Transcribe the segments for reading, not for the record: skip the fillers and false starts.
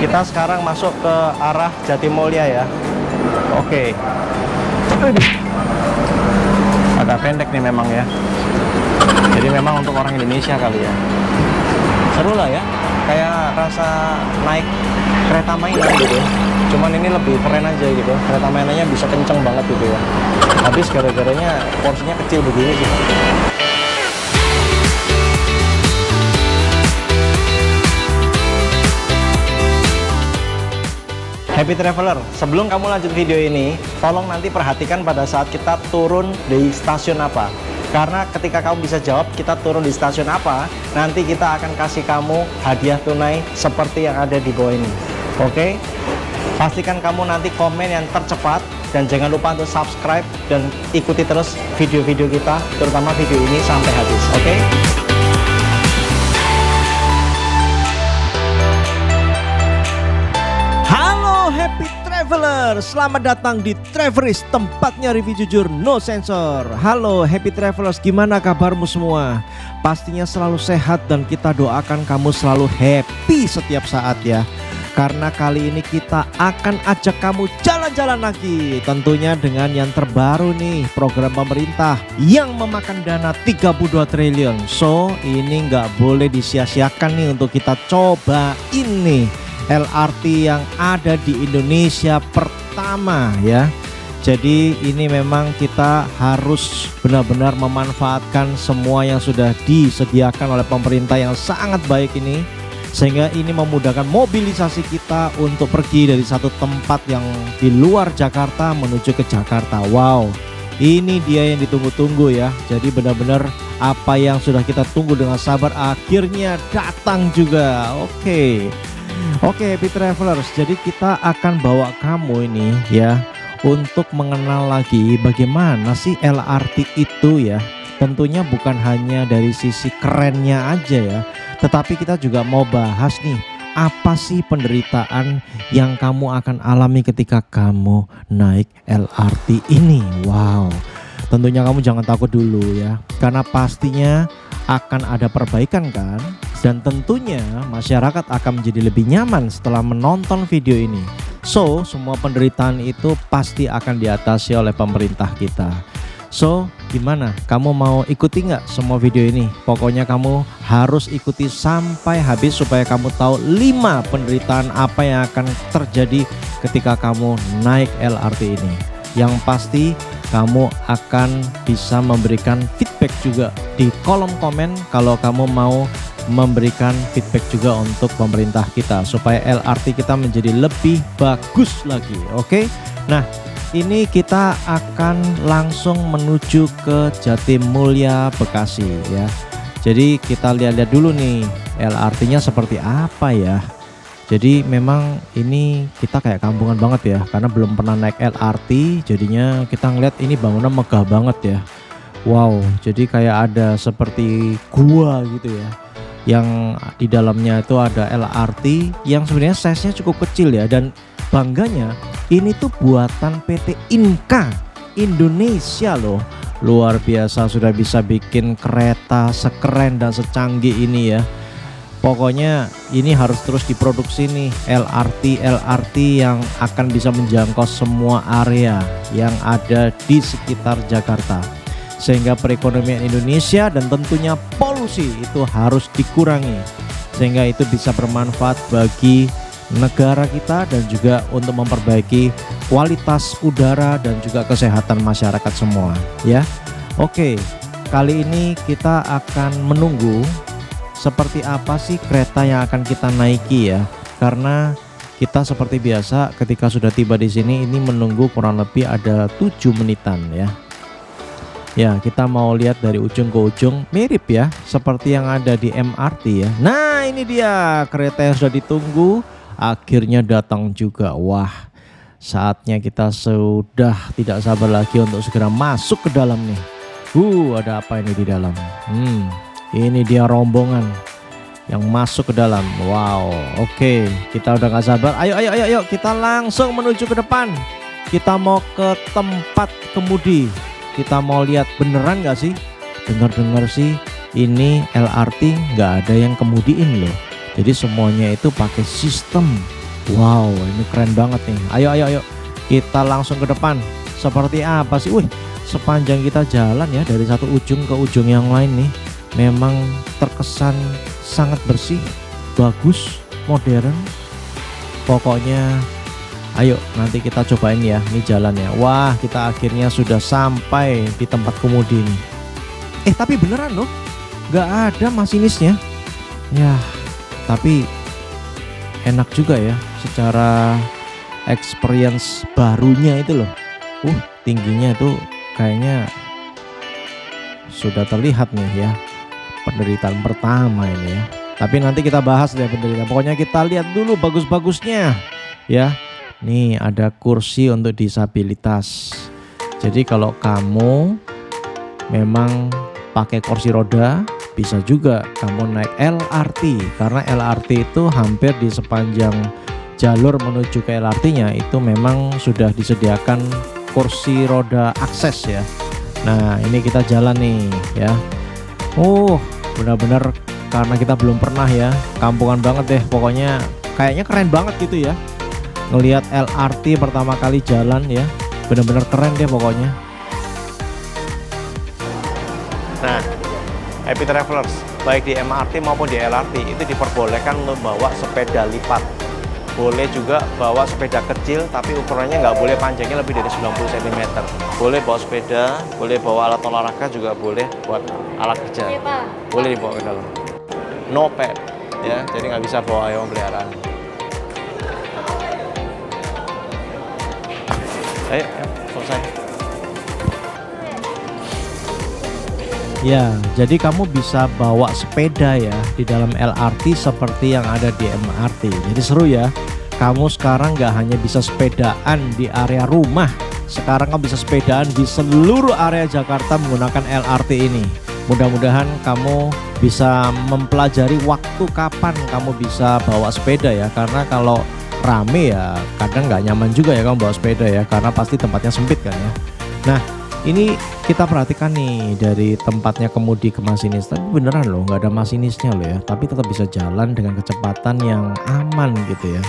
Kita sekarang masuk ke arah Jatimulya ya. Oke. Agak pendek nih memang ya. Jadi memang untuk orang Indonesia kali ya. Seru lah ya. Kayak rasa naik kereta mainan gitu. Cuman ini lebih keren aja gitu. Kereta mainannya bisa kenceng banget gitu ya. Habis gara-garanya porsinya kecil begini sih. Happy Traveler, sebelum kamu lanjut video ini, tolong nanti perhatikan pada saat kita turun di stasiun apa. Karena ketika kamu bisa jawab kita turun di stasiun apa, nanti kita akan kasih kamu hadiah tunai seperti yang ada di bawah ini. Oke? Pastikan kamu nanti komen yang tercepat, dan jangan lupa untuk subscribe dan ikuti terus video-video kita, terutama video ini sampai habis. Oke? Happy Traveler, selamat datang di Traveris, tempatnya review jujur, no sensor. Halo Happy Travelers, gimana kabarmu semua? Pastinya selalu sehat dan kita doakan kamu selalu happy setiap saat ya. Karena kali ini kita akan ajak kamu jalan-jalan lagi. Tentunya dengan yang terbaru nih, program pemerintah yang memakan dana 32 triliun. So ini nggak boleh disia-siakan nih untuk kita coba ini LRT yang ada di Indonesia pertama ya. Jadi ini memang kita harus benar-benar memanfaatkan semua yang sudah disediakan oleh pemerintah yang sangat baik ini, sehingga ini memudahkan mobilisasi kita untuk pergi dari satu tempat yang di luar Jakarta menuju ke Jakarta. Wow, ini dia yang ditunggu-tunggu ya. Jadi benar-benar apa yang sudah kita tunggu dengan sabar akhirnya datang juga. Oke Happy Travelers, jadi kita akan bawa kamu ini ya untuk mengenal lagi bagaimana sih LRT itu ya. Tentunya bukan hanya dari sisi kerennya aja ya, tetapi kita juga mau bahas nih apa sih penderitaan yang kamu akan alami ketika kamu naik LRT ini. Wow, tentunya kamu jangan takut dulu ya, karena pastinya akan ada perbaikan kan. Dan tentunya masyarakat akan menjadi lebih nyaman setelah menonton video ini. So semua penderitaan itu pasti akan diatasi oleh pemerintah kita. So gimana? Kamu mau ikuti nggak semua video ini? Pokoknya kamu harus ikuti sampai habis supaya kamu tahu 5 penderitaan apa yang akan terjadi ketika kamu naik LRT ini. Yang pasti kamu akan bisa memberikan feedback juga di kolom komen kalau kamu mau memberikan feedback juga untuk pemerintah kita supaya LRT kita menjadi lebih bagus lagi. Oke? Nah, ini kita akan langsung menuju ke Jatimulya, Bekasi ya. Jadi kita lihat-lihat dulu nih LRT-nya seperti apa ya. Jadi memang ini kita kayak kampungan banget ya, karena belum pernah naik LRT, jadinya kita ngeliat ini bangunan megah banget ya. Wow, jadi kayak ada seperti gua gitu ya, yang di dalamnya itu ada LRT yang sebenarnya size-nya cukup kecil ya. Dan bangganya ini tuh buatan PT Inka Indonesia loh. Luar biasa, sudah bisa bikin kereta sekeren dan secanggih ini ya. Pokoknya ini harus terus diproduksi nih LRT yang akan bisa menjangkau semua area yang ada di sekitar Jakarta, sehingga perekonomian Indonesia dan tentunya polusi itu harus dikurangi, sehingga itu bisa bermanfaat bagi negara kita dan juga untuk memperbaiki kualitas udara dan juga kesehatan masyarakat semua ya. Oke, kali ini kita akan menunggu seperti apa sih kereta yang akan kita naiki ya, karena kita seperti biasa ketika sudah tiba di sini ini menunggu kurang lebih ada 7 menitan ya. Ya, kita mau lihat dari ujung ke ujung, mirip ya seperti yang ada di MRT ya. Nah, ini dia kereta yang sudah ditunggu akhirnya datang juga. Wah, saatnya kita sudah tidak sabar lagi untuk segera masuk ke dalam nih. Ada apa ini di dalam? Ini dia rombongan yang masuk ke dalam. Wow, oke, kita udah gak sabar. Ayo, kita langsung menuju ke depan. Kita mau ke tempat kemudi. Kita mau lihat beneran gak sih? Dengar-dengar sih ini LRT nggak ada yang kemudiin loh. Jadi semuanya itu pakai sistem Wow, ini keren banget nih. Ayo, ayo, ayo. Kita langsung ke depan. Seperti apa sih? Wih, sepanjang kita jalan ya dari satu ujung ke ujung yang lain nih, memang terkesan sangat bersih, bagus, modern. Pokoknya, ayo nanti kita cobain ya. Ini jalannya. Wah, kita akhirnya sudah sampai di tempat kemudi nih. Tapi beneran loh, nggak ada masinisnya. Ya, tapi enak juga ya secara experience barunya itu loh. Tingginya itu kayaknya sudah terlihat nih ya, penderitaan pertama ini ya. Tapi nanti kita bahas deh penderitaan. Pokoknya kita lihat dulu bagus-bagusnya ya. Nih ada kursi untuk disabilitas. Jadi kalau kamu memang pakai kursi roda, bisa juga kamu naik LRT, karena LRT itu hampir di sepanjang jalur menuju ke LRT-nya itu memang sudah disediakan kursi roda akses ya. Nah, ini kita jalan nih ya. Benar-benar karena kita belum pernah ya, kampungan banget deh pokoknya. Kayaknya keren banget gitu ya, ngelihat LRT pertama kali jalan ya. Benar-benar keren deh pokoknya. Nah, Happy Travelers, baik di MRT maupun di LRT itu diperbolehkan untuk bawa sepeda lipat. Boleh juga bawa sepeda kecil, tapi ukurannya nggak boleh panjangnya lebih dari 90 cm. Boleh bawa sepeda, boleh bawa alat olahraga, juga boleh buat alat kerja. Boleh dibawa ke dalam. No pet, ya, jadi nggak bisa bawa hewan peliharaan. Ayo, selesai. Ya, jadi kamu bisa bawa sepeda ya di dalam LRT seperti yang ada di MRT. Jadi seru ya. Kamu sekarang nggak hanya bisa sepedaan di area rumah, sekarang kamu bisa sepedaan di seluruh area Jakarta menggunakan LRT ini. Mudah-mudahan kamu bisa mempelajari waktu kapan kamu bisa bawa sepeda ya. Karena kalau rame ya kadang nggak nyaman juga ya kamu bawa sepeda ya, karena pasti tempatnya sempit kan ya. Nah, ini kita perhatikan nih dari tempatnya kemudi ke masinis. Tapi beneran loh, nggak ada masinisnya loh ya. Tapi tetap bisa jalan dengan kecepatan yang aman gitu ya.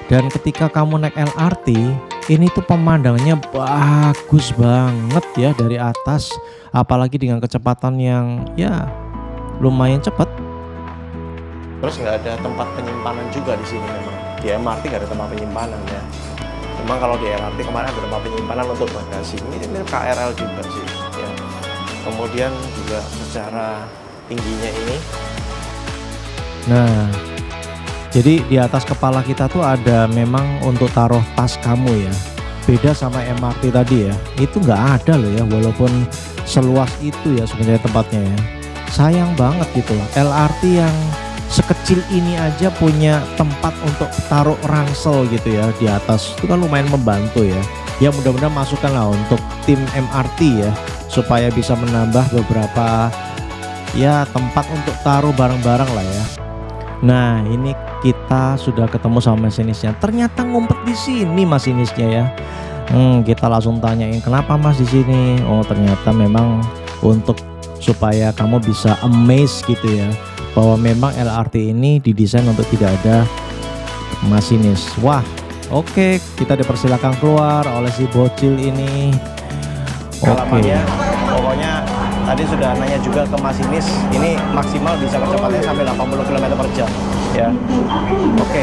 Dan ketika kamu naik LRT, ini tuh pemandangannya bagus banget ya dari atas. Apalagi dengan kecepatan yang ya lumayan cepat. Terus nggak ada tempat penyimpanan juga di sini memang. Di MRT nggak ada tempat penyimpanan ya. Memang kalau di LRT kemarin ada tempat penyimpanan untuk bagasi. Ini KRL juga sih ya. Kemudian juga secara tingginya ini. Nah, jadi di atas kepala kita tuh ada memang untuk taruh tas kamu ya. Beda sama MRT tadi ya. Itu nggak ada loh ya, walaupun seluas itu ya sebenarnya tempatnya ya. Sayang banget gitu loh. LRT yang sekecil ini aja punya tempat untuk taruh ransel gitu ya di atas, itu kan lumayan membantu ya. Ya mudah-mudahan masukan lah untuk tim MRT ya, supaya bisa menambah beberapa ya tempat untuk taruh barang-barang lah ya. Nah, ini kita sudah ketemu sama masinisnya. Ternyata ngumpet di sini masinisnya ya. Kita langsung tanyain, kenapa mas di sini? Oh, ternyata memang untuk supaya kamu bisa amazed gitu ya, bahwa memang LRT ini didesain untuk tidak ada masinis. Wah, oke, kita dipersilakan keluar oleh si bocil ini. Oke. Pokoknya tadi sudah nanya juga ke masinis, ini maksimal bisa kecepatannya sampai 80 km per jam ya. Oke.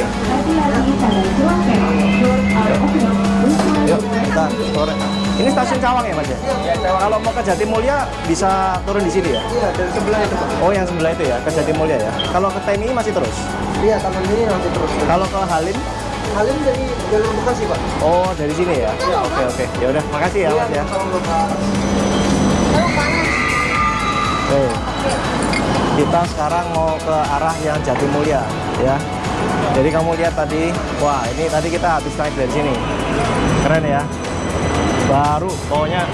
Yuk kita turun. Ini stasiun Cawang ya mas ya? Ya, Cawang. Kalau mau ke Jatimulya bisa turun di sini ya? Iya, dari sebelah itu. Oh, yang sebelah itu ya, ke Jatimulya ya. Kalau ke TMI masih terus? Iya, taman ini masih terus. Kalau ke Halim? Halim dari jalur Bekasi pak. Oh, dari sini ya? Iya. Oke. Ya udah, makasih ya mas ya. Oke. Kita sekarang mau ke arah yang Jatimulya ya. Jadi kamu lihat tadi, wah ini tadi kita habis naik dari sini. Keren ya. Baru pokoknya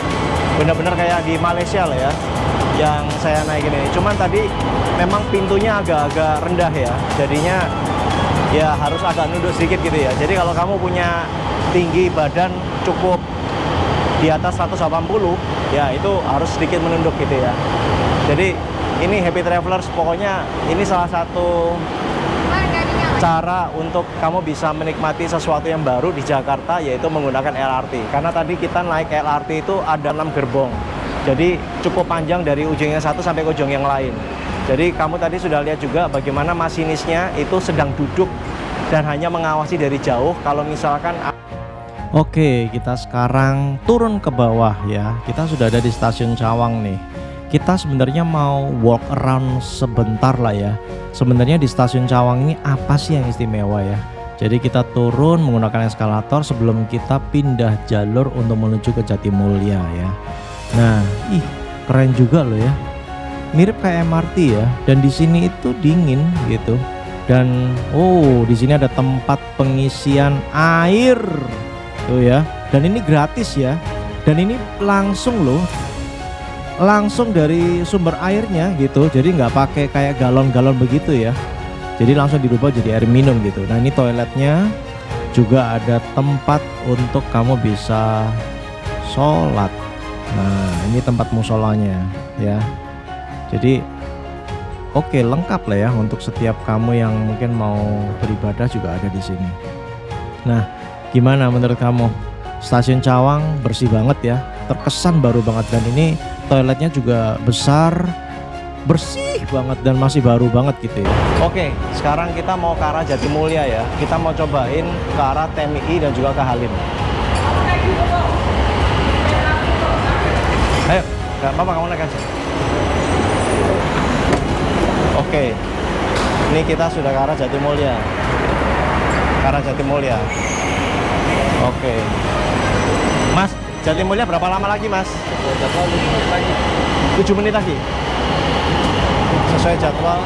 benar-benar kayak di Malaysia lah ya yang saya naikin ini. Cuman tadi memang pintunya agak-agak rendah ya, jadinya ya harus agak nunduk sedikit gitu ya. Jadi kalau kamu punya tinggi badan cukup di atas 180 ya, itu harus sedikit menunduk gitu ya. Jadi ini Happy Travelers, pokoknya ini salah satu cara untuk kamu bisa menikmati sesuatu yang baru di Jakarta, yaitu menggunakan LRT. Karena tadi kita naik LRT itu ada 6 gerbong, jadi cukup panjang dari ujung yang satu sampai ke ujung yang lain. Jadi kamu tadi sudah lihat juga bagaimana masinisnya itu sedang duduk dan hanya mengawasi dari jauh. Kalau misalkan Oke, kita sekarang turun ke bawah ya. Kita sudah ada di stasiun Cawang nih. Kita sebenarnya mau walk around sebentar lah ya. Sebenarnya di stasiun Cawang ini apa sih yang istimewa ya? Jadi kita turun menggunakan eskalator sebelum kita pindah jalur untuk menuju ke Jatimulya ya. Nah, keren juga loh ya. Mirip kayak MRT ya. Dan di sini itu dingin gitu. Dan di sini ada tempat pengisian air tuh ya. Dan ini gratis ya. Dan ini langsung loh. Langsung dari sumber airnya gitu, jadi nggak pakai kayak galon-galon begitu ya, jadi langsung dirubah jadi air minum gitu. Nah ini toiletnya juga ada tempat untuk kamu bisa sholat. Nah ini tempat musolanya ya, jadi oke, lengkap lah ya untuk setiap kamu yang mungkin mau beribadah juga ada di sini. Nah gimana menurut kamu? Stasiun Cawang bersih banget ya, terkesan baru banget, dan ini toiletnya juga besar, bersih banget dan masih baru banget gitu ya. Oke, sekarang kita mau ke arah Jatimulya ya. Kita mau cobain ke arah TMI dan juga ke Halim. Ayo, gak apa-apa, kamu naik aja. Oke, ini kita sudah ke arah Jatimulya. Ke arah Jatimulya. Oke, Mas, Jatimulya berapa lama lagi Mas? 7 menit lagi. Sesuai jadwal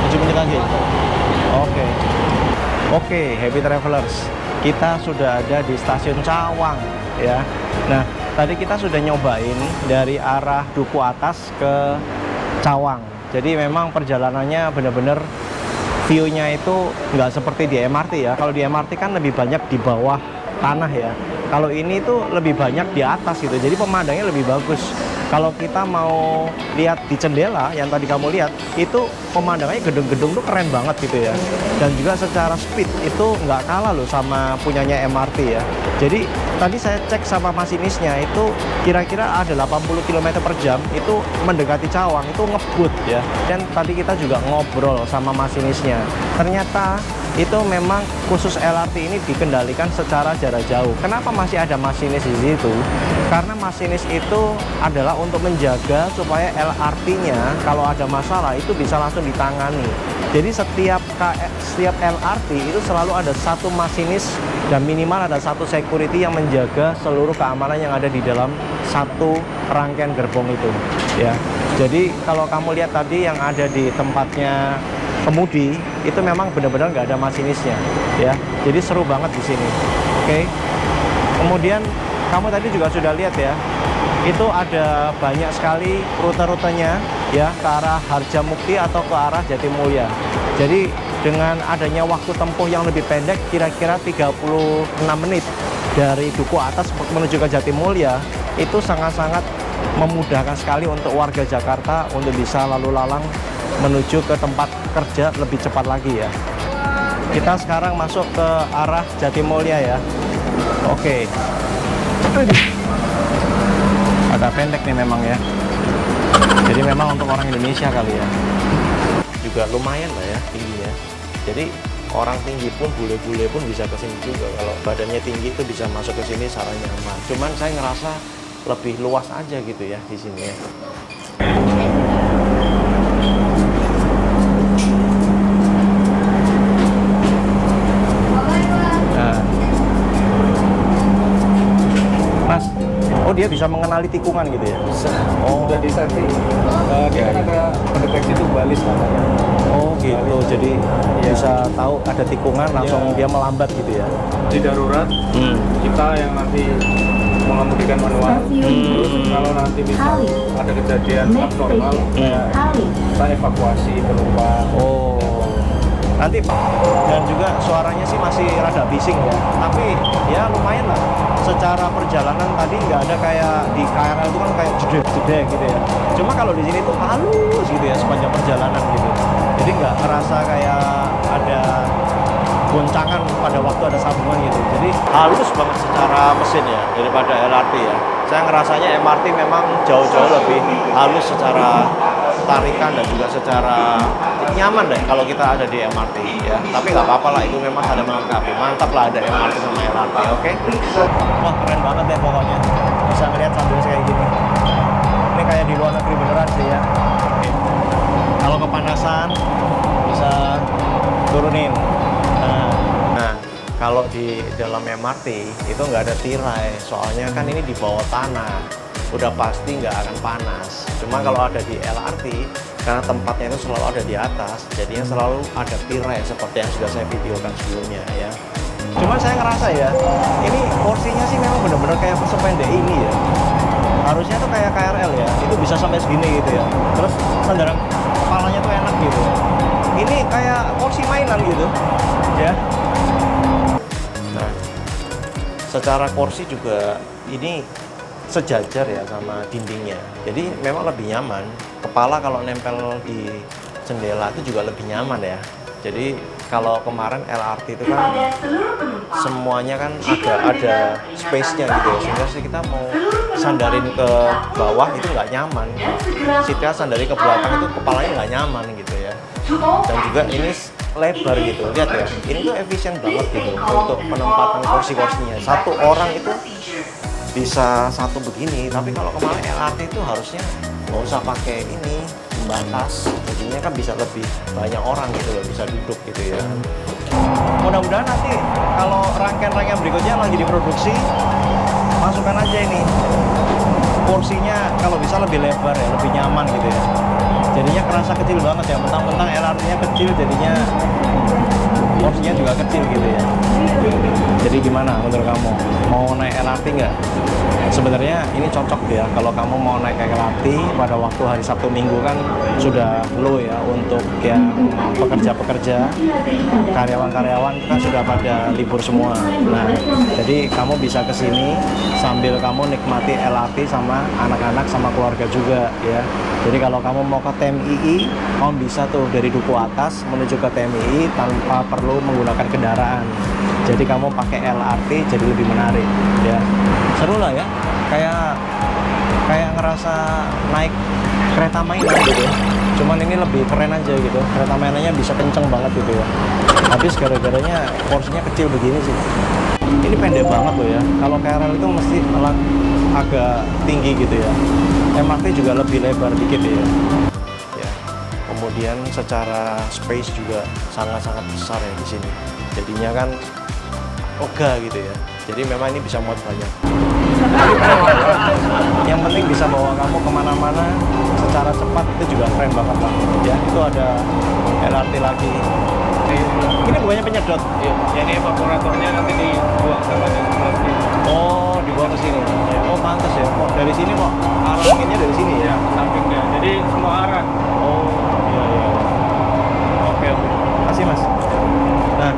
7 menit lagi. Oke, Happy Travelers, kita sudah ada di stasiun Cawang ya. Nah tadi kita sudah nyobain dari arah Duku Atas ke Cawang. Jadi memang perjalanannya benar-benar view-nya itu nggak seperti di MRT ya. Kalau di MRT kan lebih banyak di bawah tanah ya. Kalau ini tuh lebih banyak di atas gitu, jadi pemandangannya lebih bagus. Kalau kita mau lihat di jendela yang tadi kamu lihat, itu pemandangannya gedung-gedung tuh keren banget gitu ya. Dan juga secara speed itu nggak kalah loh sama punyanya MRT ya. Jadi tadi saya cek sama masinisnya itu kira-kira ada 80 km per jam itu mendekati Cawang, itu ngebut ya. Dan tadi kita juga ngobrol sama masinisnya. Ternyata itu memang khusus LRT ini dikendalikan secara jarak jauh. Kenapa masih ada masinis di situ? Karena masinis itu adalah untuk menjaga supaya LRT-nya kalau ada masalah itu bisa langsung ditangani. Jadi setiap LRT itu selalu ada satu masinis dan minimal ada satu security yang menjaga seluruh keamanan yang ada di dalam satu rangkaian gerbong itu ya. Jadi kalau kamu lihat tadi yang ada di tempatnya kemudi itu memang benar-benar nggak ada masinisnya ya, jadi seru banget di sini. Oke. Kemudian kamu tadi juga sudah lihat ya, itu ada banyak sekali rute-rutenya ya ke arah Harjamukti atau ke arah Jatimulya. Jadi dengan adanya waktu tempuh yang lebih pendek, kira-kira 36 menit dari Duku Atas menuju ke Jatimulya, itu sangat-sangat memudahkan sekali untuk warga Jakarta untuk bisa lalu lalang menuju ke tempat kerja lebih cepat lagi ya. Kita sekarang masuk ke arah Jatimulya ya. Oke. Agak pendek nih memang ya. Jadi memang untuk orang Indonesia kali ya. Juga lumayan lah ya tingginya. Jadi orang tinggi pun, bule-bule pun bisa ke sini juga. Kalau badannya tinggi itu bisa masuk ke sini secara nyaman. Cuman saya ngerasa lebih luas aja gitu ya di sini ya. Dia bisa mengenali tikungan gitu ya? Bisa. Oh. Sudah disetting. Dia kan ada pendeteksi itu balis namanya. Oh gitu. Balis. Jadi bisa tahu ada tikungan langsung dia melambat gitu ya? Di darurat kita yang nanti mengemudikan manual. Terus kalau nanti bisa ada kejadian abnormal, kita evakuasi penumpang. Oh. Nanti dan juga suaranya sih masih rada bising ya, tapi ya lumayan lah. Secara perjalanan tadi nggak ada kayak di KRL itu kan kayak jedek gitu ya. Cuma kalau di sini tuh halus gitu ya sepanjang perjalanan gitu. Jadi nggak ngerasa kayak ada goncangan pada waktu ada sambungan gitu. Jadi halus banget secara mesin ya daripada LRT ya. Saya ngerasanya MRT memang jauh-jauh lebih halus secara tarikan dan juga secara nyaman deh kalau kita ada di MRT ya. Tapi nggak apa-apa lah, itu memang ada melengkapi. Mantap lah ada MRT sama LRT, oke? Wah keren banget ya pokoknya. Bisa ngeliat sambil kayak gini. Ini kayak di luar negeri beneran sih ya. Oke. Kalau kepanasan bisa turunin. Nah, kalau di dalam MRT itu nggak ada tirai, soalnya kan ini di bawah tanah. Udah pasti nggak akan panas. Cuma kalau ada di LRT, karena tempatnya itu selalu ada di atas, jadinya selalu ada tirai seperti yang sudah saya videokan sebelumnya ya. Cuman saya ngerasa ya, ini porsinya sih memang benar-benar kayak sependek ini ya. Harusnya tuh kayak KRL ya, itu bisa sampai segini gitu ya. Terus sandaran kepalanya tuh enak gitu ya. Ini kayak porsi mainan gitu ya. Nah, secara kursi juga ini sejajar ya sama dindingnya, jadi memang lebih nyaman. Kepala kalau nempel di jendela itu juga lebih nyaman ya. Jadi kalau kemarin LRT itu kan semuanya kan ada space-nya gitu ya, sehingga kita mau sandarin ke bawah itu nggak nyaman. Kita sandari ke belakang itu kepalanya nggak nyaman gitu ya. Dan juga ini lebar gitu, lihat ya, ini tuh efisien banget gitu untuk penempatan kursi-kursinya. Satu orang itu bisa satu begini, tapi kalau kemarin LRT itu harusnya nggak usah pakai ini pembatas, jadinya kan bisa lebih banyak orang gitu loh, bisa duduk gitu ya. Mudah-mudahan nanti kalau rangkaian-rangkaian berikutnya lagi diproduksi, masukkan aja ini kursinya kalau bisa lebih lebar ya, lebih nyaman gitu ya. Jadinya kerasa kecil banget ya, mentang-mentang LRT-nya kecil jadinya porsinya juga kecil gitu ya. Jadi gimana menurut kamu? Mau naik LRT nggak? Sebenarnya ini cocok ya kalau kamu mau naik LRT pada waktu hari Sabtu Minggu kan sudah low ya untuk yang pekerja-pekerja, karyawan-karyawan kan sudah pada libur semua. Nah, jadi kamu bisa ke sini sambil kamu nikmati LRT sama anak-anak sama keluarga juga ya. Jadi kalau kamu mau ke TMII, kamu bisa tuh dari Duku Atas menuju ke TMII tanpa perlu menggunakan kendaraan. Jadi kamu pakai LRT jadi lebih menarik ya. Seru lah ya. Kayak ngerasa naik kereta mainan gitu ya. Cuman ini lebih keren aja gitu. Kereta mainannya bisa kenceng banget gitu ya. Habis gara-garanya porsinya kecil begini sih. Ini pendek banget loh ya. Kalau KRL itu mesti agak tinggi gitu ya. MRT juga lebih lebar dikit ya. Ya. Kemudian secara space juga sangat-sangat besar ya di sini. Jadinya kan lega gitu ya. Jadi memang ini bisa muat banyak. Yang penting bisa bawa kamu kemana-mana secara cepat, itu juga keren banget lah. Ya, itu ada LRT lagi. Ini bukannya penyedot? Iya, ya, ini evaporatornya nanti dibuang ke bagian sebelah sini. Oh, dibawa ke sini. Oh, pantas ya. Oh, dari sini kok arah anginnya dari sini ya? Ya, sampingnya. Jadi semua arah. Oh, iya iya. Oke, oke. Kasih Mas. Nah,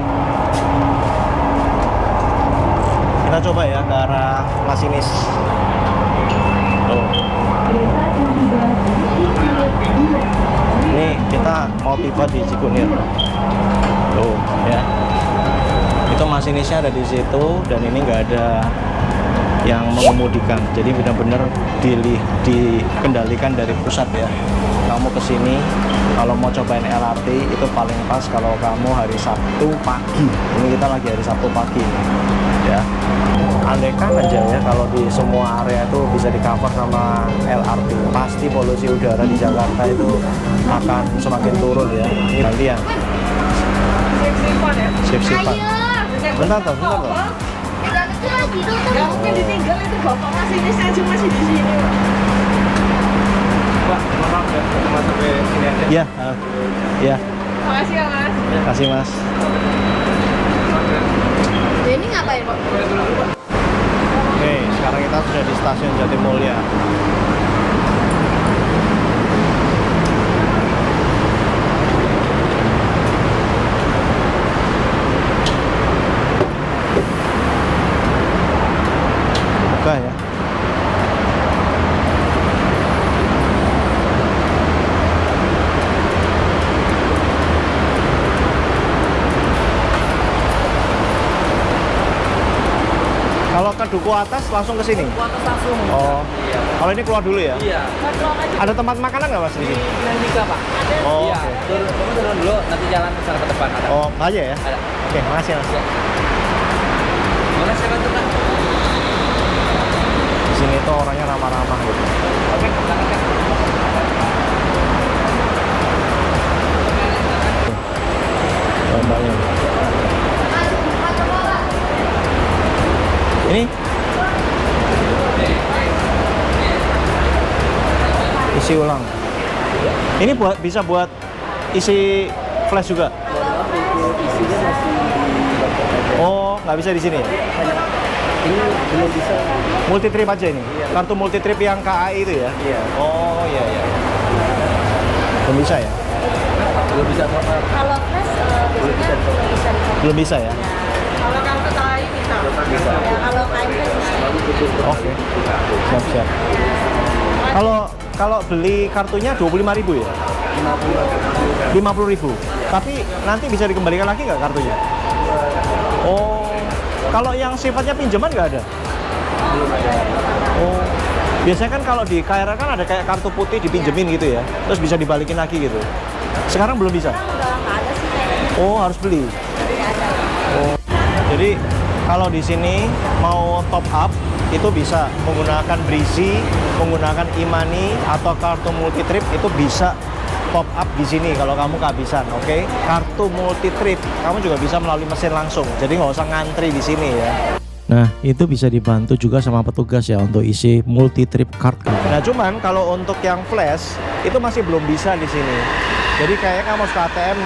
kita coba ya ke arah masinis. Tuh. Ini kita mau tiba di Cikunir. Tuh, ya. Itu masinisnya ada di situ dan ini nggak ada yang mengemudikan. Jadi benar-benar dikendalikan dari pusat ya. Kamu kesini kalau mau cobain LRT itu paling pas kalau kamu hari Sabtu pagi. Ini kita lagi hari Sabtu pagi ya. Andaikan aja ya kalau di semua area itu bisa di cover sama LRT, pasti polusi udara di Jakarta itu akan semakin turun ya. Ini gantian. Sip-sipan. Bentar toh. Nggak mungkin ditinggal, itu bapak masinis aja masih di sini. Pak, maaf ya, cuma sampai sini aja. Iya. Iya. Makasih ya Mas. Kasih Mas. Ya, ini ngapain Pak? Oke, sekarang kita sudah di stasiun Jatimulya. Buka ya. Kalau ke duku atas langsung ke sini. Duku atas langsung. Oh. Iya. Kalau ini keluar dulu ya? Iya. Ada tempat makanan nggak Mas di Di sini? Bilang Dika, Pak. Oh, Iya. oke. Turun dulu, nanti jalan ke sana ke depan. Ada. Oh, aja ya? Ada. Oke, makasih Mas. Boleh saya bantu, Kak? Di sini tuh orangnya ramah-ramah gitu. Oke, silakan, Kak. Mbaknya. Ini isi ulang. Ini bisa buat isi flash juga. Isinya masih Oh, nggak bisa di sini. ini belum bisa. Multi trip aja ini. Kartu multi trip yang KAI itu ya. Iya. Oh, iya iya. Belum bisa ya? Belum bisa apa? Kalau flash biasanya belum bisa. Belum bisa ya? Kalau kartu KAI bisa. Bisa. Ya, kalau KAI kan bisa. Oke. Siap-siap. Kalau beli kartunya 25.000 ya? 50.000. Tapi nanti bisa dikembalikan lagi nggak kartunya? Oh, kalau yang sifatnya pinjaman nggak ada? Belum ada. Oh, biasanya kan kalau di KRL kan ada kayak kartu putih dipinjemin gitu ya, terus bisa dibalikin lagi gitu. Sekarang belum bisa? Udah nggak ada sih kayaknya. Oh, harus beli. Oh, jadi kalau di sini mau top up itu bisa menggunakan Breezy, menggunakan e-money atau kartu multi trip itu bisa top up di sini kalau kamu kehabisan, oke? Kartu multi trip kamu juga bisa melalui mesin langsung, jadi nggak usah ngantri di sini ya. Nah, itu bisa dibantu juga sama petugas ya untuk isi multi trip card. Nah, cuman kalau untuk yang flash itu masih belum bisa di sini. Jadi kayaknya kamu harus ke ATM.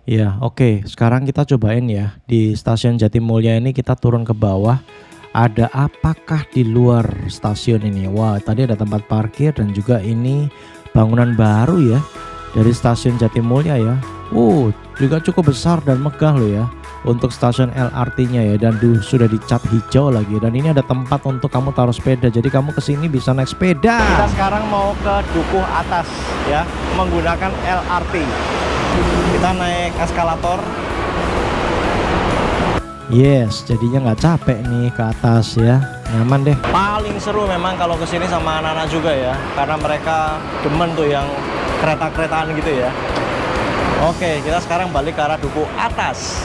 Ya, oke. Sekarang kita cobain ya di stasiun Jatimulya ini, kita turun ke bawah. Ada apakah di luar stasiun ini? Wah, tadi ada tempat parkir dan juga ini bangunan baru ya dari stasiun Jatimulya ya. Juga cukup besar dan megah loh ya untuk stasiun LRT-nya ya, dan sudah dicat hijau lagi, dan ini ada tempat untuk kamu taruh sepeda. Jadi kamu kesini bisa naik sepeda. Kita sekarang mau ke Dukuh Atas ya, menggunakan LRT. Kita naik eskalator. Yes, jadinya nggak capek nih ke atas ya, nyaman deh. Paling seru memang kalau kesini sama anak-anak juga ya, karena mereka demen tuh yang kereta-keretaan gitu ya. Oke, kita sekarang balik ke arah Dukuh Atas.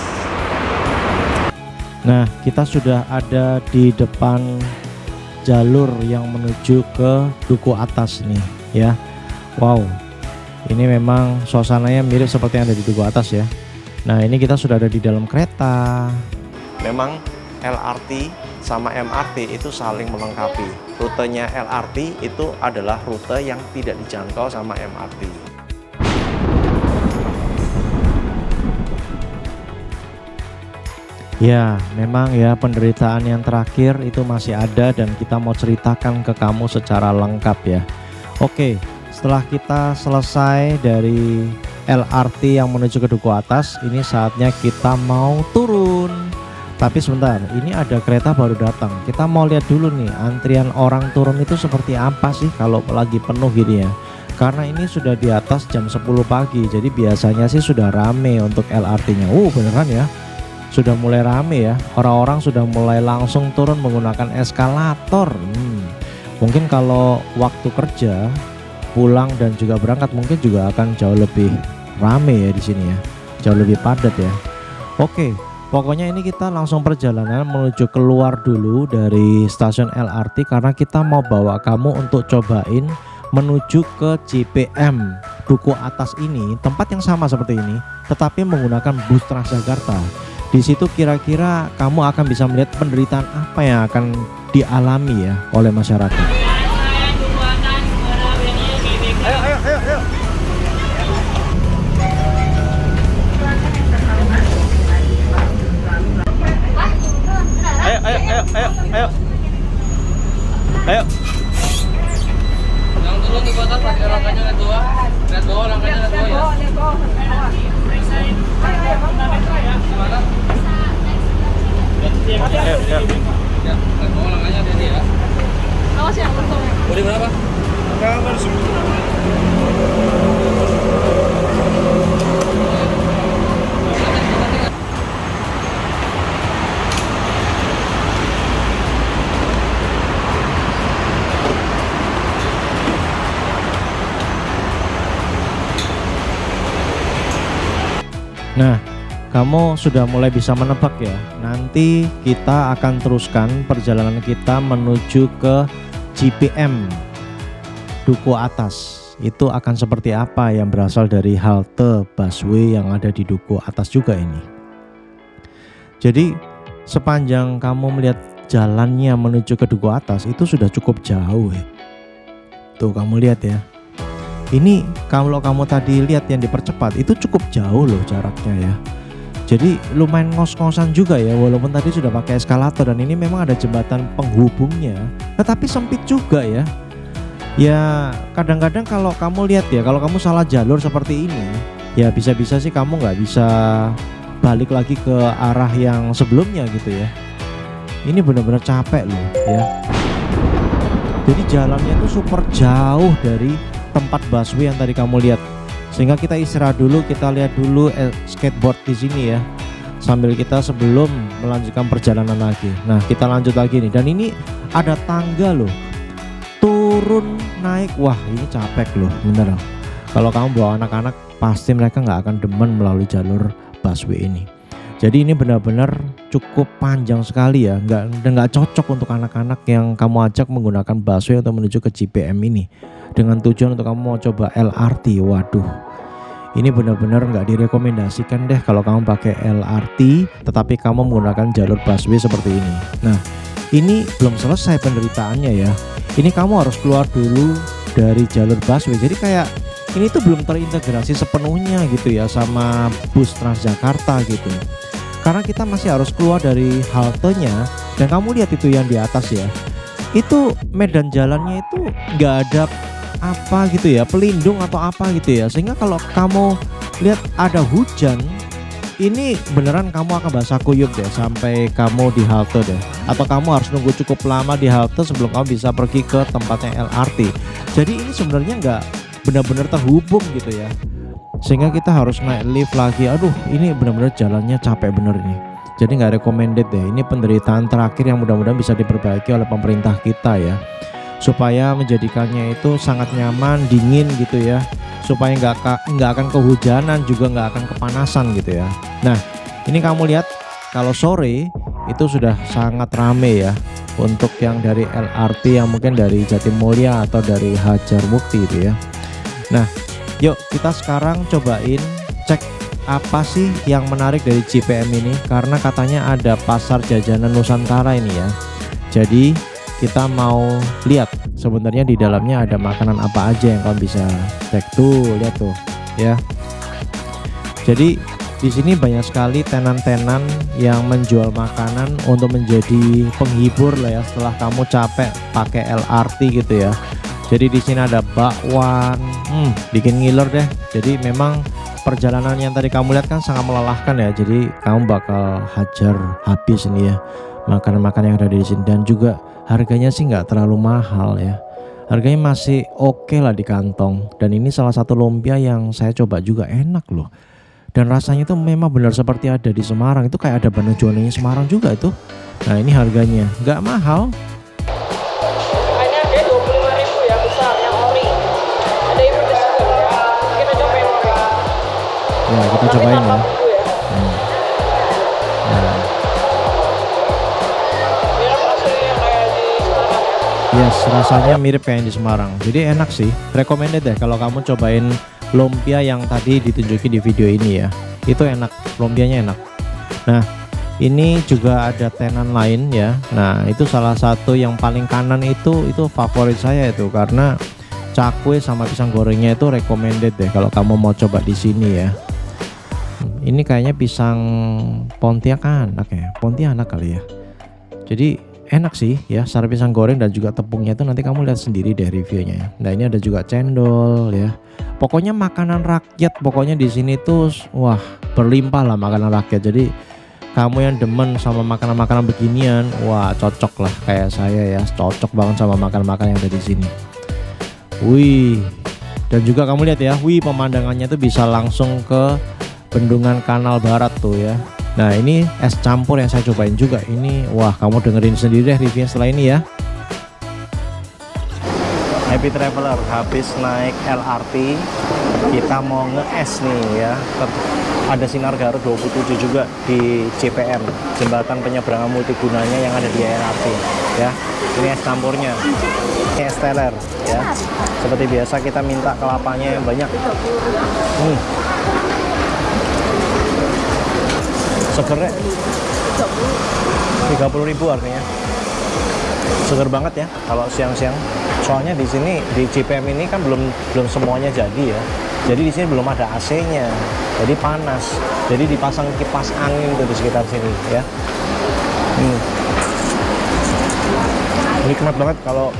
Nah, kita sudah ada di depan jalur yang menuju ke Dukuh Atas nih ya. Wow, ini memang suasananya mirip seperti yang ada di Dukuh Atas ya. Nah, ini kita sudah ada di dalam kereta. Memang LRT sama MRT itu saling melengkapi. Rutenya LRT itu adalah rute yang tidak dijangkau sama MRT. Ya, memang ya penderitaan yang terakhir itu masih ada dan kita mau ceritakan ke kamu secara lengkap ya. Oke, setelah kita selesai dari LRT yang menuju ke Dukuh Atas, ini saatnya kita mau turun. Tapi sebentar, ini ada kereta baru datang. Kita mau lihat dulu nih antrian orang turun itu seperti apa sih kalau lagi penuh gini ya. Karena ini sudah di atas jam 10 pagi, jadi biasanya sih sudah rame untuk LRT-nya. Beneran ya, sudah mulai rame ya. Orang-orang sudah mulai langsung turun menggunakan eskalator. Mungkin kalau waktu kerja, pulang dan juga berangkat mungkin juga akan jauh lebih rame ya di sini ya, jauh lebih padat ya. Oke, pokoknya ini kita langsung perjalanan menuju keluar dulu dari stasiun LRT karena kita mau bawa kamu untuk cobain menuju ke JPM Dukuh Atas ini, tempat yang sama seperti ini tetapi menggunakan bus Transjakarta. Di situ kira-kira kamu akan bisa melihat penderitaan apa yang akan dialami ya oleh masyarakat. Ayo. Yang turun di atas pakai langkahnya lihat bawah. Lihat bawah, langkahnya lihat bawah ya. Gimana? Ayo. Ya, lihat bawah langkahnya dia ya. Awas ya, untung. Udah berapa? kamu sudah mulai bisa menebak ya. Nanti kita akan teruskan perjalanan kita menuju ke GPM Duku Atas. Itu akan seperti apa yang berasal dari halte busway yang ada di Duku Atas juga ini. Jadi sepanjang kamu melihat jalannya menuju ke Duku Atas itu sudah cukup jauh ya. Tuh kamu lihat ya. Ini kalau kamu tadi lihat yang dipercepat itu cukup jauh loh jaraknya ya. Jadi lumayan ngos-ngosan juga ya, walaupun tadi sudah pakai eskalator dan ini memang ada jembatan penghubungnya, tetapi sempit juga ya. Ya kadang-kadang kalau kamu lihat ya, kalau kamu salah jalur seperti ini, ya bisa-bisa sih kamu nggak bisa balik lagi ke arah yang sebelumnya gitu ya. Ini benar-benar capek loh ya. Jadi jalannya itu super jauh dari tempat busway yang tadi kamu lihat, sehingga kita istirahat dulu, kita lihat dulu skateboard di sini ya, sambil kita sebelum melanjutkan perjalanan lagi. Nah kita lanjut lagi nih, dan ini ada tangga loh, turun naik, wah ini capek loh bener. Kalau kamu bawa anak-anak pasti mereka nggak akan demen melalui jalur busway ini. Jadi ini benar-benar cukup panjang sekali ya, nggak cocok untuk anak-anak yang kamu ajak menggunakan busway untuk menuju ke GPM ini. Dengan tujuan untuk kamu mau coba LRT, waduh, ini benar-benar nggak direkomendasikan deh kalau kamu pakai LRT, tetapi kamu menggunakan jalur busway seperti ini. Nah, ini belum selesai penderitaannya ya. Ini kamu harus keluar dulu dari jalur busway. Jadi kayak ini tuh belum terintegrasi sepenuhnya gitu ya sama bus Transjakarta gitu. Karena kita masih harus keluar dari haltenya, dan kamu lihat itu yang di atas ya. Itu medan jalannya itu nggak ada apa gitu ya, pelindung atau apa gitu ya, sehingga kalau kamu lihat ada hujan ini beneran kamu akan basah kuyup deh sampai kamu di halte deh, atau kamu harus nunggu cukup lama di halte sebelum kamu bisa pergi ke tempatnya LRT. Jadi ini sebenarnya nggak benar-benar terhubung gitu ya, sehingga kita harus naik lift lagi. Aduh ini benar-benar jalannya capek bener ini, jadi nggak recommended deh. Ini penderitaan terakhir yang mudah-mudahan bisa diperbaiki oleh pemerintah kita ya, supaya menjadikannya itu sangat nyaman, dingin gitu ya, supaya nggak akan kehujanan juga nggak akan kepanasan gitu ya. Nah ini kamu lihat kalau sore itu sudah sangat rame ya, untuk yang dari LRT yang mungkin dari Jatimulya atau dari Hajar Mukti itu ya. Nah yuk kita sekarang cobain cek apa sih yang menarik dari GPM ini, karena katanya ada pasar jajanan Nusantara ini ya. Jadi kita mau lihat sebenarnya di dalamnya ada makanan apa aja yang kamu bisa cek. Tuh lihat tuh ya. Jadi di sini banyak sekali tenan-tenan yang menjual makanan untuk menjadi penghibur lah ya setelah kamu capek pakai LRT gitu ya. Jadi di sini ada bakwan, bikin ngiler deh. Jadi memang perjalanan yang tadi kamu lihat kan sangat melelahkan ya. Jadi kamu bakal hajar habis ini ya makanan-makanan yang ada di sini, dan juga harganya sih nggak terlalu mahal ya. Harganya masih oke lah di kantong. Dan ini salah satu lumpia yang saya coba juga enak loh. Dan rasanya itu memang benar seperti ada di Semarang. Itu kayak ada Banajonenya Semarang juga itu. Nah ini harganya nggak mahal. Ini ada 25.000 ya, besar yang ori. Ada yang pedas juga ya. Kita cobain ori. Ya kita cobain ya. Yes, rasanya mirip kayak yang di Semarang. Jadi enak sih, recommended deh kalau kamu cobain lumpia yang tadi ditunjukin di video ini ya. Itu enak, lumpianya enak. Nah ini juga ada tenan lain ya. Nah itu salah satu yang paling kanan itu favorit saya itu, karena cakwe sama pisang gorengnya itu recommended deh kalau kamu mau coba di sini ya. Ini kayaknya pisang Pontianak ya, Pontianak kali ya. Jadi enak sih ya, secara pisang goreng dan juga tepungnya itu nanti kamu lihat sendiri deh reviewnya ya. Nah ini ada juga cendol ya. Pokoknya makanan rakyat pokoknya di sini tuh wah berlimpah lah makanan rakyat. Jadi kamu yang demen sama makanan-makanan beginian, wah cocok lah kayak saya ya, cocok banget sama makan-makan yang ada di sini. Wih, dan juga kamu lihat ya, wih pemandangannya tuh bisa langsung ke Bendungan Kanal Barat tuh ya. Nah ini es campur yang saya cobain juga. Ini wah kamu dengerin sendiri deh reviewnya setelah ini ya. Happy Traveler habis naik LRT, kita mau nge-es nih ya. Ada sinar Garut 27 juga di JPM, jembatan penyeberangan multigunanya yang ada di LRT ya. Ini es campurnya, ini es teler ya. Seperti biasa kita minta kelapanya yang banyak. Segernya 30.000 harganya. Seger banget ya kalau siang-siang. Soalnya di sini di JPM ini kan belum semuanya jadi ya. Jadi di sini belum ada AC-nya. Jadi panas. Jadi dipasang kipas angin tuh di sekitar sini ya. Nikmat banget kalau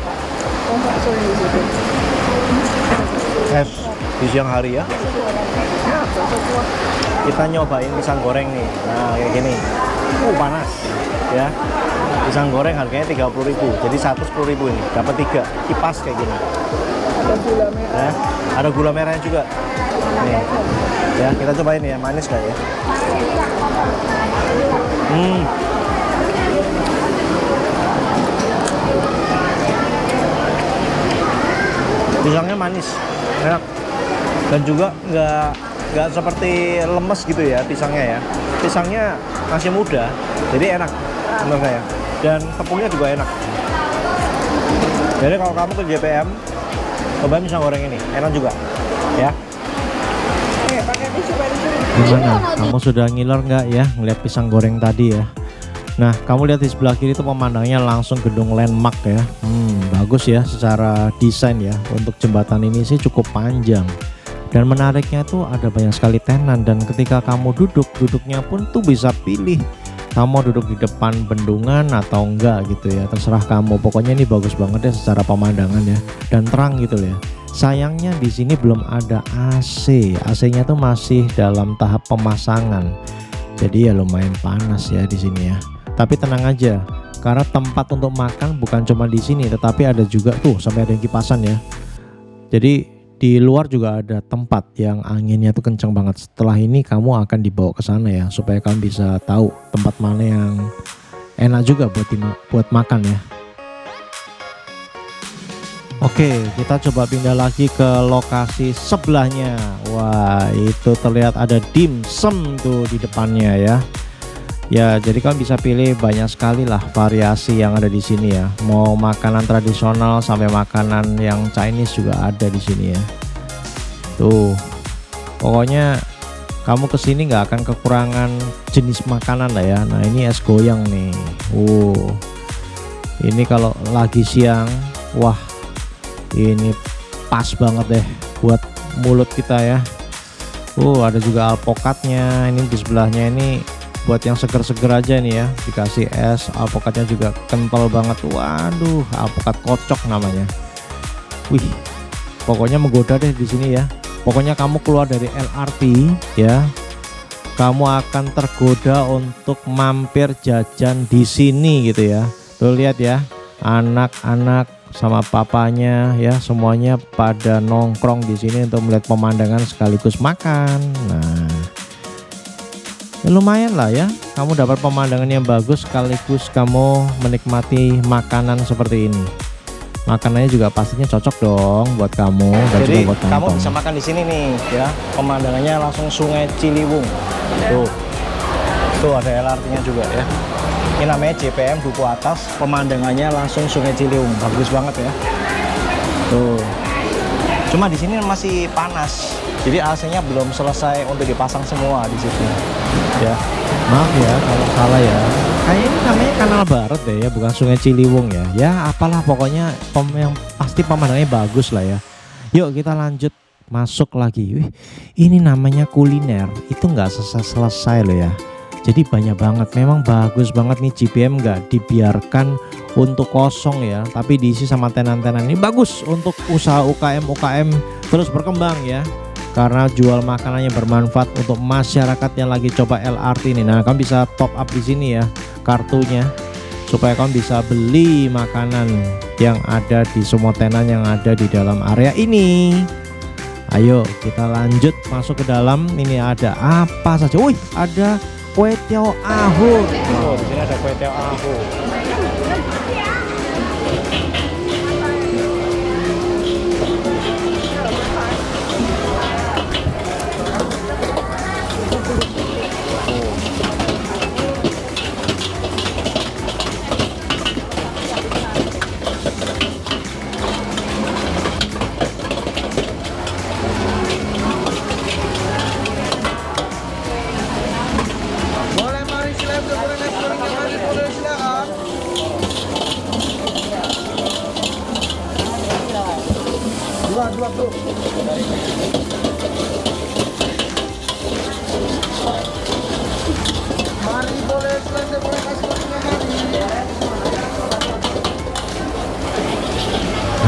es di siang hari ya. Kita nyobain pisang goreng nih. Nah, kayak gini. Panas ya. Pisang goreng harganya 30.000. Jadi 110.000 ini. Dapat 3 kipas kayak gini. Ya, ada gula merahnya juga. Nih. Ya, kita cobain ya, manis nggak ya? Pisangnya manis, enak. Dan juga nggak seperti lemes gitu ya pisangnya ya. Pisangnya masih muda, jadi enak menurut saya. Dan tepungnya juga enak. Jadi kalau kamu ke JPM, cobain pisang goreng ini, enak juga, ya. Gimana? Kamu sudah ngiler nggak ya ngeliat pisang goreng tadi ya? Nah, kamu lihat di sebelah kiri itu pemandangannya langsung gedung landmark ya. Bagus ya secara desain ya. Untuk jembatan ini sih cukup panjang. Dan menariknya tuh ada banyak sekali tenan, dan ketika kamu duduknya pun tuh bisa pilih kamu mau duduk di depan bendungan atau enggak gitu ya, terserah kamu. Pokoknya ini bagus banget ya secara pemandangan ya, dan terang gitu ya. Sayangnya di sini belum ada AC. AC-nya tuh masih dalam tahap pemasangan. Jadi ya lumayan panas ya di sini ya. Tapi tenang aja, karena tempat untuk makan bukan cuma di sini, tetapi ada juga tuh sampai ada yang kipasan ya. Jadi di luar juga ada tempat yang anginnya tuh kencang banget. Setelah ini kamu akan dibawa ke sana ya, supaya kamu bisa tahu tempat mana yang enak juga buat makan ya. Oke, kita coba pindah lagi ke lokasi sebelahnya. Wah, itu terlihat ada dimsum tuh di depannya ya. Ya, jadi kamu bisa pilih banyak sekali lah variasi yang ada di sini ya. Mau makanan tradisional sampai makanan yang Chinese juga ada di sini ya. Tuh, pokoknya kamu kesini nggak akan kekurangan jenis makanan lah ya. Nah, ini es goyang nih. Ini kalau lagi siang, wah, ini pas banget deh buat mulut kita ya. Ada juga alpukatnya. Ini di sebelahnya ini buat yang seger-seger aja nih ya, dikasih es. Alpukatnya juga kental banget. Waduh, alpukat kocok namanya. Wih, pokoknya menggoda deh di sini ya. Pokoknya kamu keluar dari LRT ya, kamu akan tergoda untuk mampir jajan di sini gitu ya. Tuh lihat ya, anak-anak sama papanya ya, semuanya pada nongkrong di sini untuk melihat pemandangan sekaligus makan. Nah, ya lumayan lah ya, kamu dapat pemandangan yang bagus sekaligus kamu menikmati makanan seperti ini. Makanannya juga pastinya cocok dong buat kamu dan jadi juga buat kantong. kamu bisa makan di sini nih ya, pemandangannya langsung Sungai Ciliwung. Tuh ada LRT-nya juga ya. Ini namanya JPM Duku Atas, pemandangannya langsung Sungai Ciliwung, bagus banget ya. Tuh, cuma di sini masih panas, jadi AC-nya belum selesai untuk dipasang semua di situ. Ya, Maaf ya kalau salah ya. Kayaknya ini namanya Kanal Barat deh ya, bukan Sungai Ciliwung ya. Ya apalah, pokoknya yang pasti pemandangannya bagus lah ya. Yuk kita lanjut masuk lagi. Wih, ini namanya kuliner. Itu nggak selesai loh ya. Jadi banyak banget, memang bagus banget nih JPM, nggak dibiarkan untuk kosong ya, tapi diisi sama tenan-tenan. Ini bagus untuk usaha UKM terus berkembang ya, karena jual makanannya bermanfaat untuk masyarakat yang lagi coba LRT ini. Nah, kamu bisa top up di sini ya kartunya, supaya kamu bisa beli makanan yang ada di semua tenan yang ada di dalam area ini. Ayo kita lanjut masuk ke dalam. Ini ada apa saja? Wih, ada kue tiao ahu. oh, di sini ada kue tiao ahu.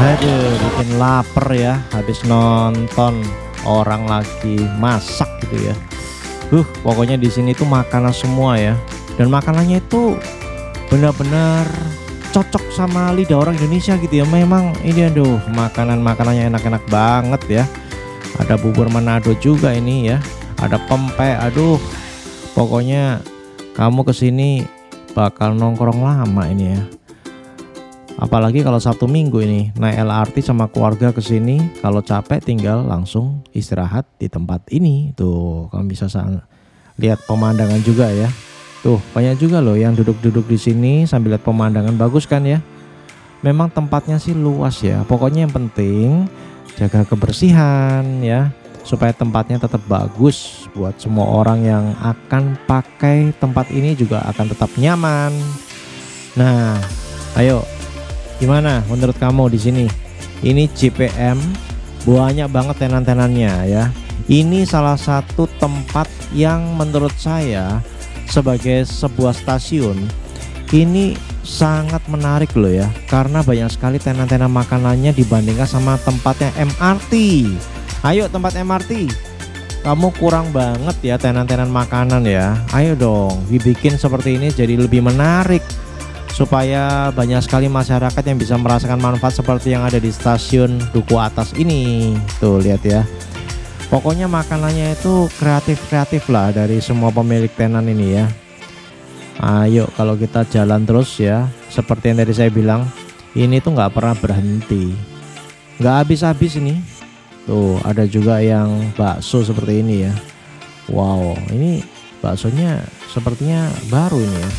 Aduh, bikin lapar ya habis nonton orang lagi masak gitu ya. Pokoknya di sini tuh makanan semua ya. Dan makanannya itu benar-benar cocok sama lidah orang Indonesia gitu ya. Memang ini aduh, makanannya enak-enak banget ya. Ada bubur Manado juga ini ya. Ada pempek. Aduh, pokoknya kamu kesini bakal nongkrong lama ini ya. Apalagi kalau Sabtu Minggu ini naik LRT sama keluarga ke sini, kalau capek tinggal langsung istirahat di tempat ini. Tuh, kamu bisa lihat pemandangan juga ya. Tuh, banyak juga loh yang duduk-duduk di sini sambil lihat pemandangan, bagus kan ya. Memang tempatnya sih luas ya. Pokoknya yang penting jaga kebersihan ya, supaya tempatnya tetap bagus buat semua orang yang akan pakai tempat ini juga akan tetap nyaman. Nah, ayo, gimana menurut kamu di sini? Ini JPM, banyak banget tenan-tenannya ya. Ini salah satu tempat yang menurut saya sebagai sebuah stasiun ini sangat menarik loh ya, karena banyak sekali tenan-tenan makanannya dibandingkan sama tempatnya MRT. Ayo tempat MRT, kamu kurang banget ya tenan-tenan makanan ya. Ayo dong dibikin seperti ini jadi lebih menarik, supaya banyak sekali masyarakat yang bisa merasakan manfaat seperti yang ada di stasiun Duku Atas ini. Tuh lihat ya, pokoknya makanannya itu kreatif lah dari semua pemilik tenan ini ya. Ayo kalau kita jalan terus ya, seperti yang tadi saya bilang, ini tuh nggak pernah berhenti, nggak habis-habis ini. Tuh ada juga yang bakso seperti ini ya. Wow, ini baksonya sepertinya baru ini ya.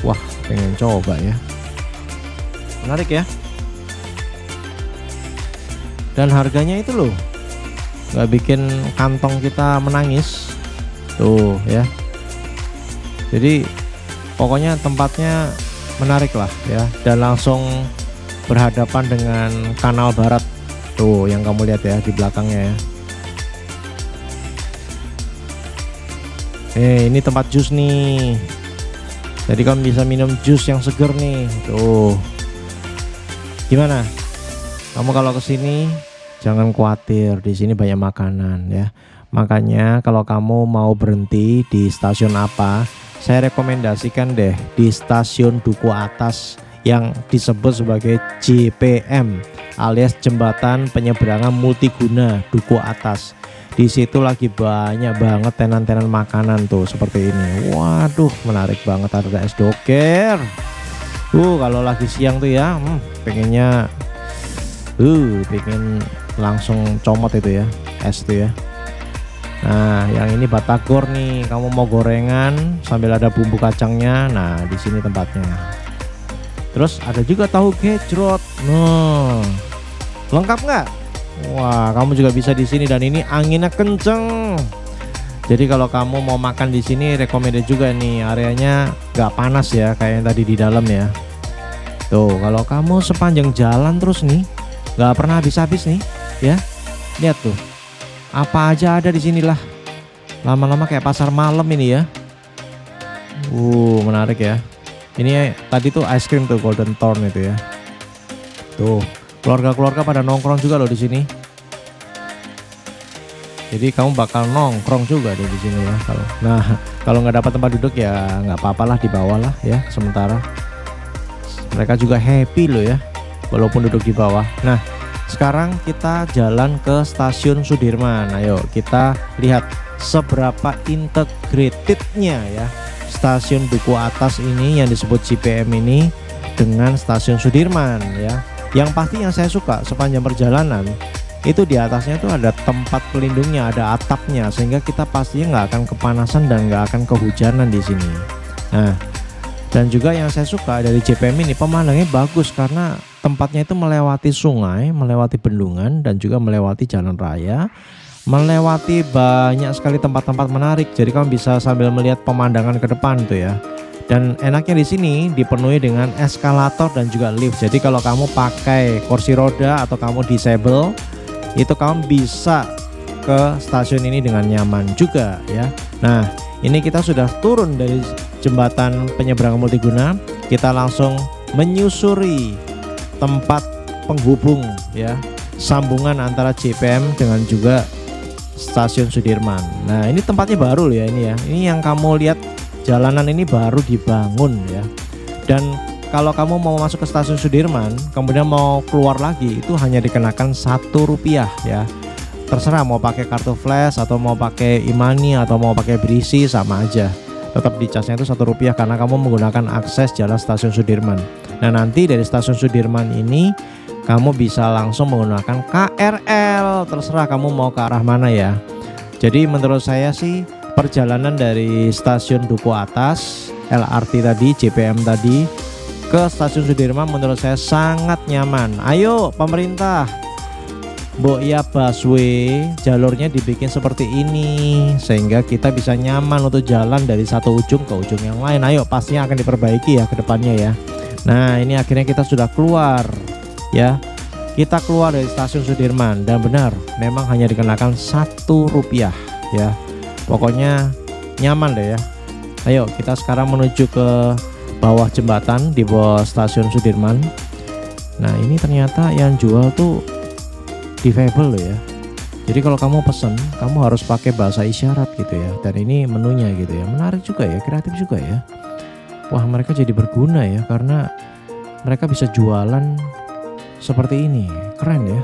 Wah, pengen coba ya. Menarik ya. Dan harganya itu loh, nggak bikin kantong kita menangis. Tuh ya. Jadi pokoknya tempatnya menarik lah ya. Dan langsung berhadapan dengan Kanal Barat. Tuh yang kamu lihat ya di belakangnya ya. Ini tempat jus nih. Jadi kamu bisa minum jus yang seger nih. Tuh. Gimana? Kamu kalau kesini jangan khawatir, di sini banyak makanan ya. Makanya kalau kamu mau berhenti di stasiun apa, saya rekomendasikan deh di stasiun Duku Atas yang disebut sebagai JPM alias Jembatan Penyeberangan Multiguna Duku Atas. Di situ lagi banyak banget tenan-tenan makanan tuh seperti ini. Waduh, menarik banget, ada es doger. Kalau lagi siang tuh ya, pengennya pengen langsung comot itu ya, es tuh ya. Nah, yang ini batagor nih, kamu mau gorengan sambil ada bumbu kacangnya. Nah, di sini tempatnya. Terus ada juga tahu gejrot. Lengkap nggak? Wah, kamu juga bisa di sini, dan ini anginnya kenceng. Jadi kalau kamu mau makan di sini, recommended juga nih, areanya nggak panas ya kayak yang tadi di dalam ya. Tuh, kalau kamu sepanjang jalan terus nih, nggak pernah habis-habis nih, ya. Lihat tuh, apa aja ada di sinilah. Lama-lama kayak pasar malam ini ya. Menarik ya. Ini tadi tuh es krim tuh Golden Thorn itu ya. Tuh. Keluarga-keluarga pada nongkrong juga loh di sini. Jadi kamu bakal nongkrong juga deh di sini ya. Kalau nggak dapat tempat duduk ya nggak apa-apalah, di bawah lah ya sementara. Mereka juga happy loh ya, walaupun duduk di bawah. Nah, sekarang kita jalan ke stasiun Sudirman. Ayo kita lihat seberapa integratednya ya stasiun Duku Atas ini yang disebut JPM ini dengan stasiun Sudirman ya. Yang pasti yang saya suka sepanjang perjalanan itu di atasnya tuh ada tempat pelindungnya, ada atapnya, sehingga kita pastinya nggak akan kepanasan dan nggak akan kehujanan di sini. Nah, dan juga yang saya suka dari JPM ini, pemandangannya bagus karena tempatnya itu melewati sungai, melewati bendungan, dan juga melewati jalan raya. melewati banyak sekali tempat-tempat menarik. Jadi kamu bisa sambil melihat pemandangan ke depan tuh ya. Dan enaknya di sini dipenuhi dengan eskalator dan juga lift. Jadi kalau kamu pakai kursi roda atau kamu disable, itu kamu bisa ke stasiun ini dengan nyaman juga ya. Nah, ini kita sudah turun dari jembatan penyeberangan multiguna. Kita langsung menyusuri tempat penghubung ya, sambungan antara JPM dengan juga stasiun Sudirman. Nah, ini tempatnya baru loh ya ini ya. Ini yang kamu lihat, jalanan ini baru dibangun ya. Dan kalau kamu mau masuk ke stasiun Sudirman kemudian mau keluar lagi, itu hanya dikenakan Rp1 ya. Terserah mau pakai kartu flash atau mau pakai e-money atau mau pakai berisi, sama aja. Tetap dicasnya itu Rp1 karena kamu menggunakan akses jalan stasiun Sudirman. Nah, nanti dari stasiun Sudirman ini kamu bisa langsung menggunakan KRL, terserah kamu mau ke arah mana ya. Jadi menurut saya sih perjalanan dari stasiun Duku Atas, LRT tadi, JPM tadi, ke stasiun Sudirman menurut saya sangat nyaman. Ayo pemerintah, Mbok ya busway, jalurnya dibikin seperti ini sehingga kita bisa nyaman untuk jalan dari satu ujung ke ujung yang lain. Ayo, pastinya akan diperbaiki ya ke depannya ya. Nah, ini akhirnya kita sudah keluar ya. Kita keluar dari stasiun Sudirman dan benar memang hanya dikenakan Rp1 ya. Pokoknya nyaman deh ya. Ayo kita sekarang menuju ke bawah jembatan di bawah stasiun Sudirman. Nah, ini ternyata yang jual tuh difabel loh ya. Jadi kalau kamu pesen, kamu harus pakai bahasa isyarat gitu ya. Dan ini menunya gitu ya. Menarik juga ya, kreatif juga ya. Wah, mereka jadi berguna ya karena mereka bisa jualan seperti ini. Keren ya.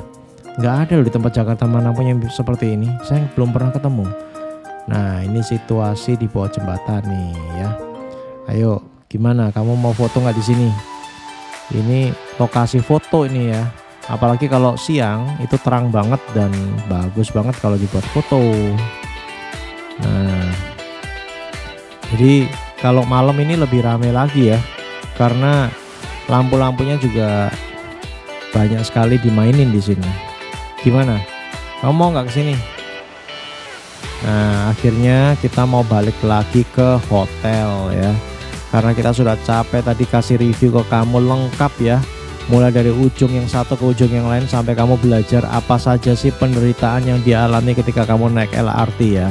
Nggak ada loh di tempat Jakarta manapun yang seperti ini. Saya belum pernah ketemu. Nah, ini situasi di bawah jembatan nih ya. Ayo, gimana? Kamu mau foto nggak di sini? Ini lokasi foto ini ya. Apalagi kalau siang itu terang banget dan bagus banget kalau dibuat foto. Nah, jadi kalau malam ini lebih ramai lagi ya, karena lampu-lampunya juga banyak sekali dimainin di sini. Gimana? Kamu mau nggak kesini? Nah, akhirnya kita mau balik lagi ke hotel ya, karena kita sudah capek tadi kasih review ke kamu lengkap ya. Mulai dari ujung yang satu ke ujung yang lain sampai kamu belajar apa saja sih penderitaan yang dialami ketika kamu naik LRT ya.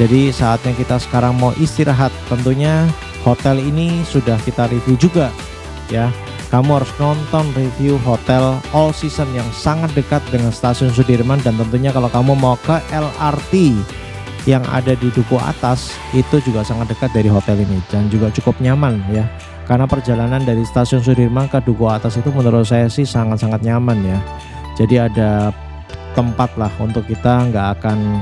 Jadi saatnya kita sekarang mau istirahat. Tentunya hotel ini sudah kita review juga ya. Kamu harus nonton review hotel All Season yang sangat dekat dengan stasiun Sudirman. Dan tentunya kalau kamu mau ke LRT yang ada di Duku Atas, itu juga sangat dekat dari hotel ini dan juga cukup nyaman ya. Karena perjalanan dari stasiun Sudirman ke Duku Atas itu menurut saya sih sangat-sangat nyaman ya. Jadi ada tempat lah untuk kita nggak akan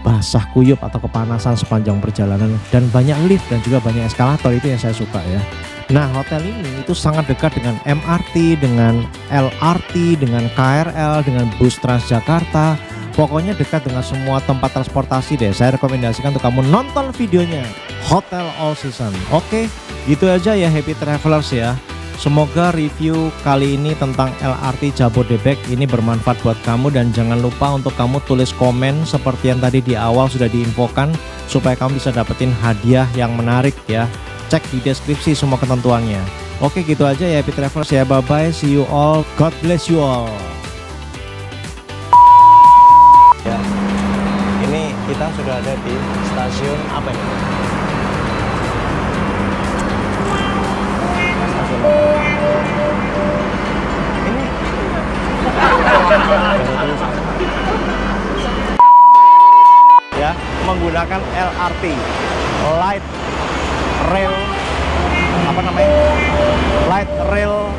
basah kuyup atau kepanasan sepanjang perjalanan. Dan banyak lift dan juga banyak eskalator, itu yang saya suka ya. Nah, hotel ini itu sangat dekat dengan MRT, dengan LRT, dengan KRL, dengan bus Transjakarta. Pokoknya dekat dengan semua tempat transportasi deh. Saya rekomendasikan untuk kamu nonton videonya Hotel All Season. Oke, gitu aja ya Happy Travelers ya. Semoga review kali ini tentang LRT Jabodebek ini bermanfaat buat kamu. Dan jangan lupa untuk kamu tulis komen seperti yang tadi di awal sudah diinfokan, supaya kamu bisa dapetin hadiah yang menarik ya. Cek di deskripsi semua ketentuannya. Oke, gitu aja ya Happy Travelers ya. Bye bye, see you all, God bless you all. Ya, ini kita sudah ada di stasiun apa ini? Stasiun ini ya, menggunakan LRT, light rail, apa namanya, light rail